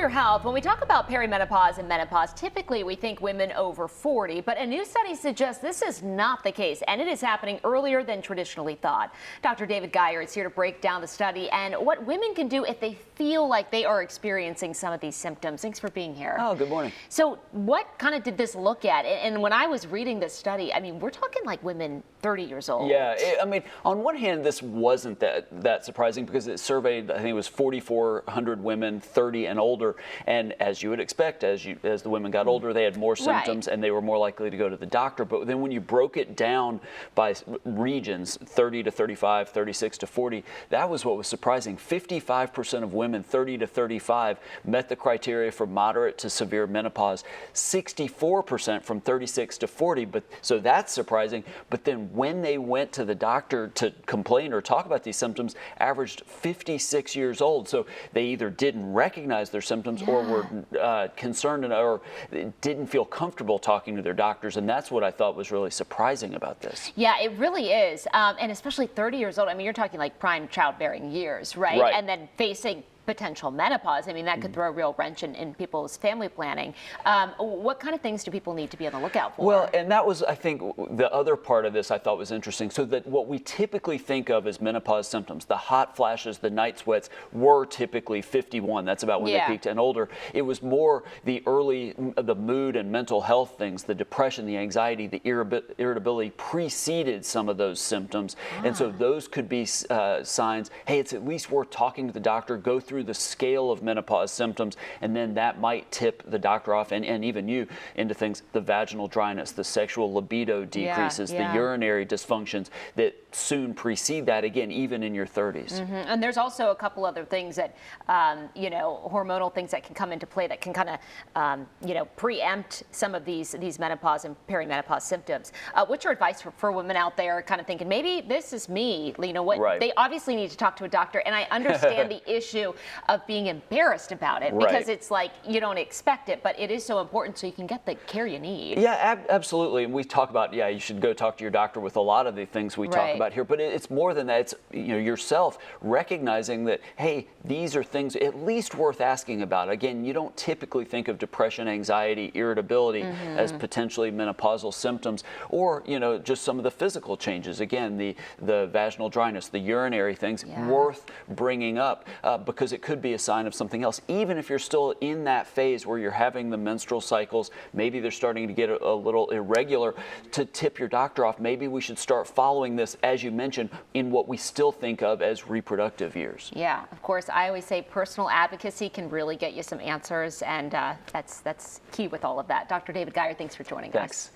your health. When we talk about perimenopause and menopause, typically we think women over 40, but a new study suggests this is not the case, and it is happening earlier than traditionally thought. Dr. David Geyer is here to break down the study and what women can do if they feel like they are experiencing some of these symptoms. Thanks for being here. Oh, good morning. So what kind of did this look at? And when I was reading this study, I mean, we're talking like women 30 years old. Yeah, I mean, on one hand, this wasn't that surprising because it surveyed, I think it was 4,400 women 30 and older, and as you would expect, as the women got older, they had more symptoms and they were more likely to go to the doctor. But then when you broke it down by regions, 30 to 35, 36 to 40, that was what was surprising. 55% of women 30 to 35 met the criteria for moderate to severe menopause, 64% from 36 to 40, so that's surprising. But then when they went to the doctor to complain or talk about these symptoms, averaged 56 years old. So they either didn't recognize their symptoms or were concerned or didn't feel comfortable talking to their doctors. And that's what I thought was really surprising about this. Yeah, it really is. And especially 30 years old. I mean, you're talking like prime childbearing years, right? And then facing potential menopause. I mean, that could throw a real wrench in people's family planning. What kind of things do people need to be on the lookout for? Well, and that was, I think, the other part of this I thought was interesting. So that what we typically think of as menopause symptoms, the hot flashes, the night sweats, were typically 51. That's about when they peaked and older. It was more the mood and mental health things, the depression, the anxiety, the irritability preceded some of those symptoms. And so those could be signs, hey, it's at least worth talking to the doctor, go through the scale of menopause symptoms, and then that might tip the doctor off and even you into things, the vaginal dryness, the sexual libido decreases, the urinary dysfunctions that soon precede that, again, even in your 30s. And there's also a couple other things that, hormonal things that can come into play that can kind of, preempt some of these menopause and perimenopause symptoms. What's your advice for women out there kind of thinking, maybe this is me? You know what? They obviously need to talk to a doctor, and I understand the issue of being embarrassed about it because it's like you don't expect it, but it is so important so you can get the care you need. Yeah, absolutely. And we talk about, you should go talk to your doctor with a lot of the things we talk about here, but it's more than that. It's yourself recognizing that, hey, these are things at least worth asking about. Again, you don't typically think of depression, anxiety, irritability as potentially menopausal symptoms, or just some of the physical changes. Again, the vaginal dryness, the urinary things, worth bringing up because it could be a sign of something else. Even if you're still in that phase where you're having the menstrual cycles, maybe they're starting to get a little irregular, to tip your doctor off. Maybe we should start following this, as you mentioned, in what we still think of as reproductive years. Yeah, of course. I always say personal advocacy can really get you some answers, and that's key with all of that. Dr. David Geyer, thanks for joining us.